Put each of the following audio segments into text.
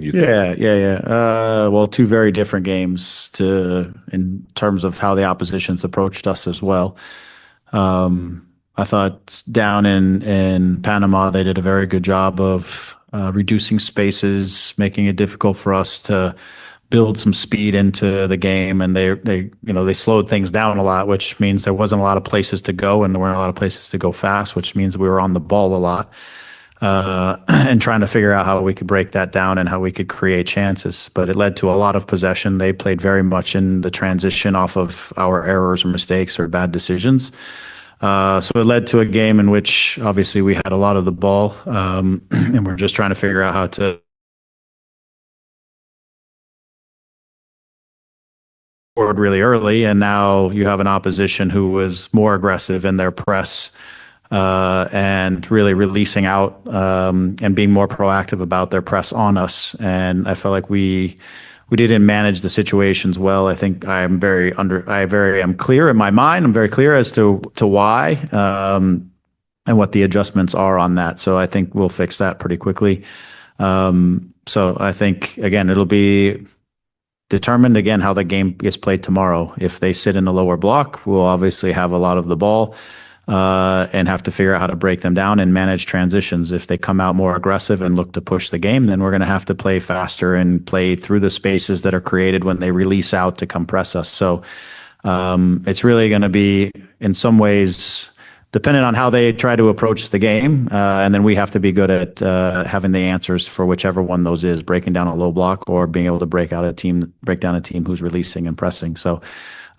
you think? Well, two very different games in terms of how the oppositions approached us as well. I thought down in Panama, they did a very good job of reducing spaces, making it difficult for us to build some speed into the game, and they slowed things down a lot, which means there wasn't a lot of places to go, and there weren't a lot of places to go fast, which means we were on the ball a lot, and trying to figure out how we could break that down and how we could create chances. But it led to a lot of possession. They played very much in the transition off of our errors or mistakes or bad decisions. So it led to a game in which obviously we had a lot of the ball, and we're just trying to figure out how to forward really early. And now you have an opposition who was more aggressive in their press, and really releasing out, and being more proactive about their press on us. And I felt like we didn't manage the situations well. I think am clear in my mind. I'm very clear as to why, and what the adjustments are on that. So I think we'll fix that pretty quickly. So I think, again, it'll be determined again how the game gets played tomorrow. If they sit in the lower block, we'll obviously have a lot of the ball, and have to figure out how to break them down and manage transitions. If they come out more aggressive and look to push the game, then we're going to have to play faster and play through the spaces that are created when they release out to compress us. So it's really going to be, in some ways, dependent on how they try to approach the game, and then we have to be good at having the answers for whichever one those is, breaking down a low block or being able to break down a team who's releasing and pressing. So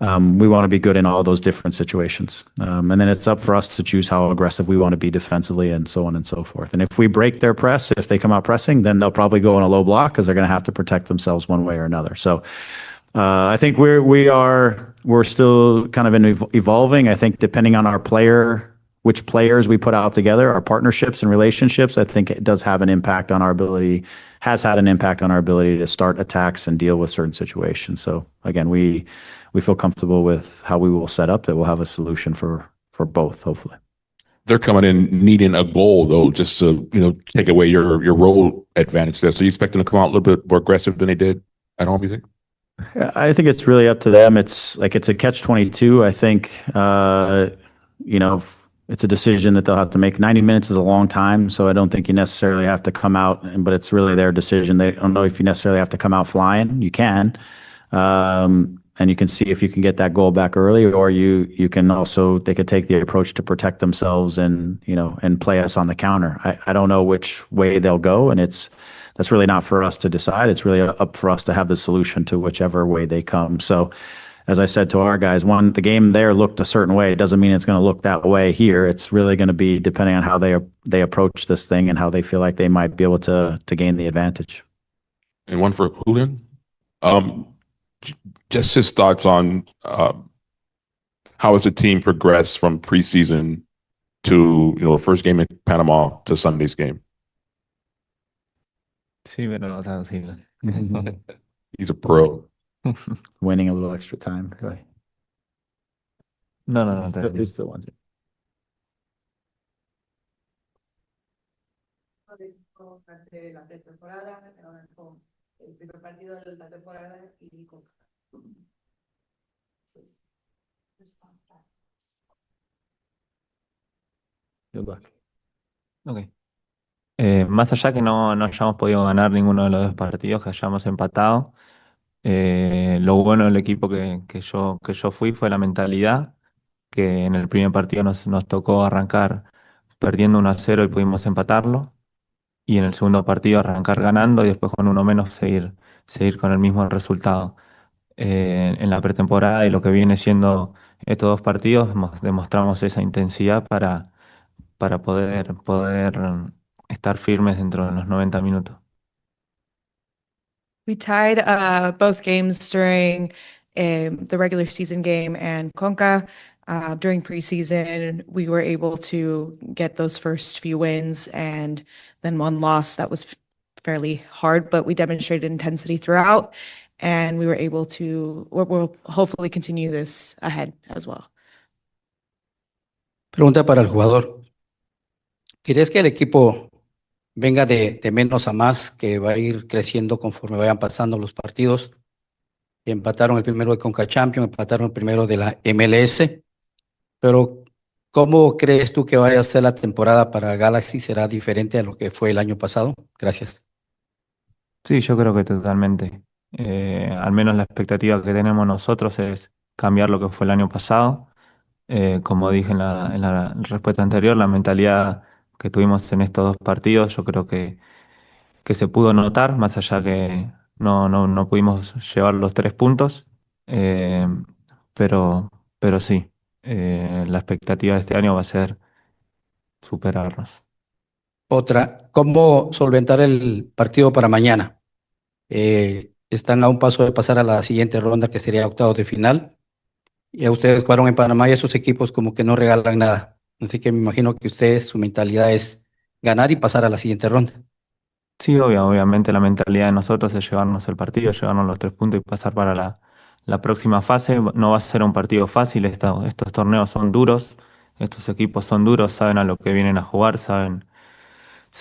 we want to be good in all those different situations. And then it's up for us to choose how aggressive we want to be defensively and so on and so forth. And if we break their press, if they come out pressing, then they'll probably go in a low block because they're going to have to protect themselves one way or another. So I think we're still kind of evolving. I think depending on which players we put out together, our partnerships and relationships, I think it has had an impact on our ability to start attacks and deal with certain situations. So again, we feel comfortable with how we will set up, that we'll have a solution for both, hopefully. They're coming in needing a goal, though, just to take away your role advantage there. So you expect them to come out a little bit more aggressive than they did at home, you think? I think it's really up to them. It's a catch-22. I think it's a decision that they'll have to make. 90 minutes is a long time, so I don't think you necessarily have to come out, but it's really their decision. They don't know if you necessarily have to come out flying. You can. And you can see if you can get that goal back early, or you can also, they could take the approach to protect themselves and play us on the counter. I don't know which way they'll go, and that's really not for us to decide. It's really up for us to have the solution to whichever way they come. So as I said to our guys, the game there looked a certain way. It doesn't mean it's going to look that way here. It's really going to be depending on how they approach this thing and how they feel like they might be able to gain the advantage. And one for Julian. Just his thoughts on how has the team progressed from preseason to first game in Panama to Sunday's game. Sí, pero no tan simple. He's a pro. Winning a little extra time. Go ahead. No. Who's still wants it? Good luck. Ok. Más allá que no hayamos podido ganar ninguno de los dos partidos, que hayamos empatado, lo bueno del equipo que yo fui fue la mentalidad, que en el primer partido nos tocó arrancar perdiendo 1-0 y pudimos empatarlo, y en el segundo partido arrancar ganando y después con uno menos seguir con el mismo resultado. En la pretemporada y lo que viene siendo estos dos partidos, demostramos esa intensidad para poder estar firmes dentro de los 90 minutos. We tied both games during the regular season game and Conca. During preseason, we were able to get those first few wins and then one loss that was fairly hard, but we demonstrated intensity throughout, and we were able to, we'll hopefully continue this ahead as well. Pregunta para el jugador. ¿Crees que el equipo venga de menos a más, que va a ir creciendo conforme vayan pasando los partidos. Empataron el primero de Conca Champions, empataron el primero de la MLS, pero ¿cómo crees tú que vaya a ser la temporada para Galaxy? ¿Será diferente a lo que fue el año pasado? Gracias. Sí, yo creo que totalmente. Al menos la expectativa que tenemos nosotros es cambiar lo que fue el año pasado. Como dije en la respuesta anterior, la mentalidad que tuvimos en estos dos partidos, yo creo que se pudo notar, más allá que no pudimos llevar los 3 puntos. Eh, pero, pero sí, la expectativa de este año va a ser superarnos. Otra, ¿cómo solventar el partido para mañana? Están a un paso de pasar a la siguiente ronda, que sería octavos de final. Ya ustedes jugaron en Panamá y esos equipos como que no regalan nada. Así que me imagino que ustedes, su mentalidad es ganar y pasar a la siguiente ronda. Sí, obviamente la mentalidad de nosotros es llevarnos el partido, llevarnos los 3 puntos y pasar para la próxima fase. No va a ser un partido fácil, estos torneos son duros, estos equipos son duros, saben a lo que vienen a jugar, saben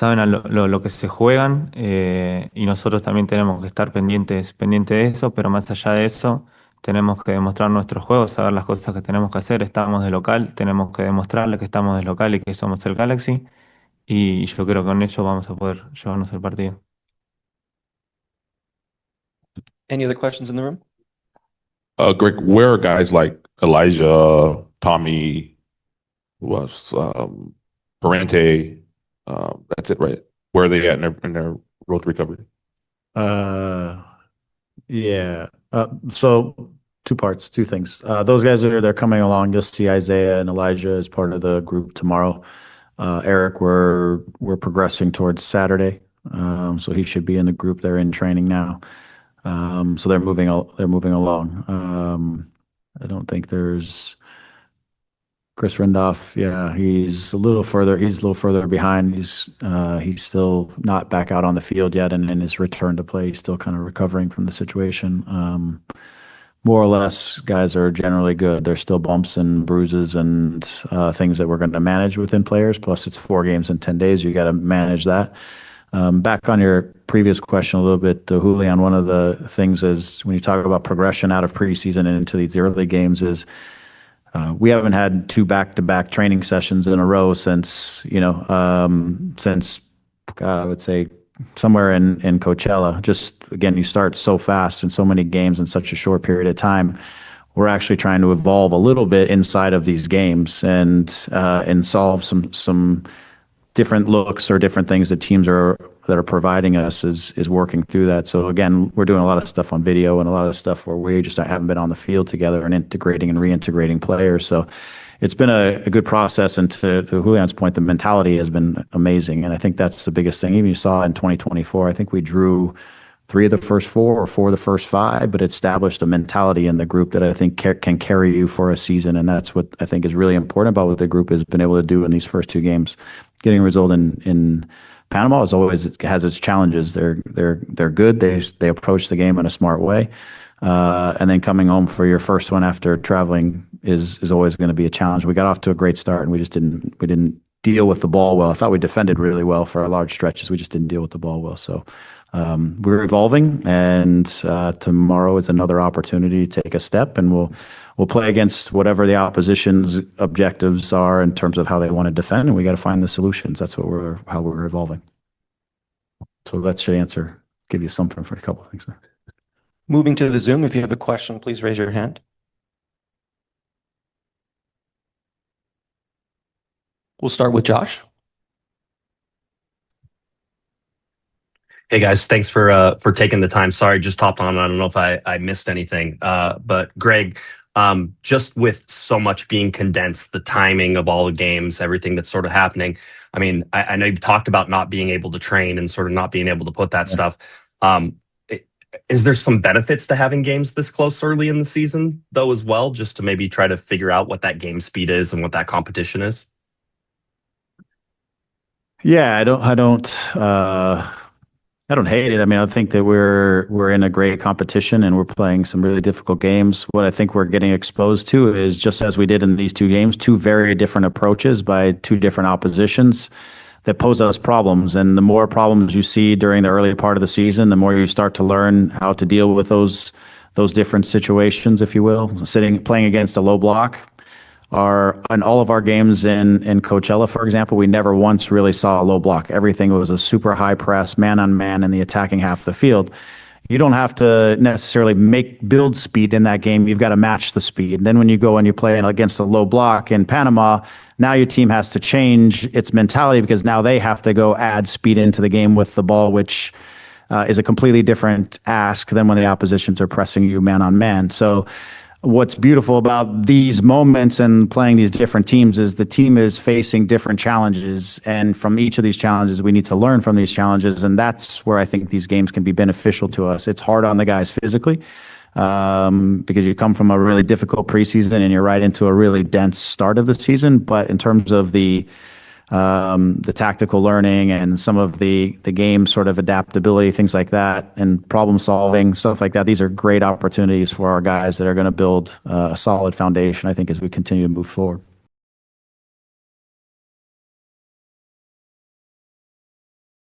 a lo que se juegan, y nosotros también tenemos que estar pendientes de eso, pero más allá de eso, tenemos que demostrar nuestro juego, saber las cosas que tenemos que hacer. Estamos de local, tenemos que demostrarle que estamos de local y que somos el Galaxy, y yo creo que con ello vamos a poder llevarnos el partido. Any other questions in the room? Greg, where are guys like Elijah, Tommy, who was Parente? That's it, right? Where are they at in their road to recovery? Yeah. So two parts, two things. Those guys they're coming along. You'll see Isaiah and Elijah as part of the group tomorrow. Eric, we're progressing towards Saturday, so he should be in the group. They're in training now, so they're moving along. I don't think there's Chris Rindolph. Yeah, he's a little further. He's a little further behind. He's still not back out on the field yet, and in his return to play, he's still kind of recovering from the situation. More or less, guys are generally good. There's still bumps and bruises and things that we're going to manage within players. Plus, it's 4 games in 10 days. You got to manage that. Back on your previous question a little bit, Julian, one of the things is when you talk about progression out of preseason and into these early games is we haven't had 2 back-to-back training sessions in a row since I would say somewhere in Coachella. Just again, you start so fast in so many games in such a short period of time. We're actually trying to evolve a little bit inside of these games and solve some different looks or different things that teams that are providing us is working through that. So again, we're doing a lot of stuff on video and a lot of stuff where we just haven't been on the field together and integrating and reintegrating players. So it's been a good process. And to Julian's point, the mentality has been amazing. And I think that's the biggest thing. Even you saw in 2024, I think we drew 3 of the first 4 or 4 of the first 5, but it established a mentality in the group that I think can carry you for a season. And that's what I think is really important about what the group has been able to do in these first 2 games. Getting a result in Panama is always, it has its challenges. They're good. They approach the game in a smart way. And then coming home for your first one after traveling is always going to be a challenge. We got off to a great start and we didn't deal with the ball well. I thought we defended really well for our large stretches. We just didn't deal with the ball well. So we're evolving, and tomorrow is another opportunity to take a step, and we'll play against whatever the opposition's objectives are in terms of how they want to defend, and we got to find the solutions. That's how we're evolving. So that should give you something for a couple of things there. Moving to the Zoom, if you have a question, please raise your hand. We'll start with Josh. Hey guys, thanks for taking the time. Sorry, just hopped on. I don't know if I missed anything. But Greg, just with so much being condensed, the timing of all the games, everything that's sort of happening. I mean, I know you've talked about not being able to train and sort of not being able to put that stuff. Is there some benefits to having games this close early in the season, though, as well, just to maybe try to figure out what that game speed is and what that competition is? Yeah, I don't hate it. I mean, I think that we're in a great competition and we're playing some really difficult games. What I think we're getting exposed to is, just as we did in these 2 games, 2 very different approaches by 2 different oppositions. that pose us problems. And the more problems you see during the early part of the season, the more you start to learn how to deal with those different situations, if you will. Playing against a low block. In all of our games in Coachella, for example, we never once really saw a low block. Everything was a super high press, man on man in the attacking half of the field. You don't have to necessarily build speed in that game. You've got to match the speed. And then when you go and you play against a low block in Panama, now your team has to change its mentality because now they have to go add speed into the game with the ball, which is a completely different ask than when the oppositions are pressing you man on man. So what's beautiful about these moments and playing these different teams is the team is facing different challenges. And from each of these challenges, we need to learn from these challenges. And that's where I think these games can be beneficial to us. It's hard on the guys physically because you come from a really difficult preseason and you're right into a really dense start of the season. But in terms of the tactical learning and some of the game sort of adaptability, things like that, and problem solving, stuff like that. These are great opportunities for our guys that are going to build a solid foundation, I think, as we continue to move forward.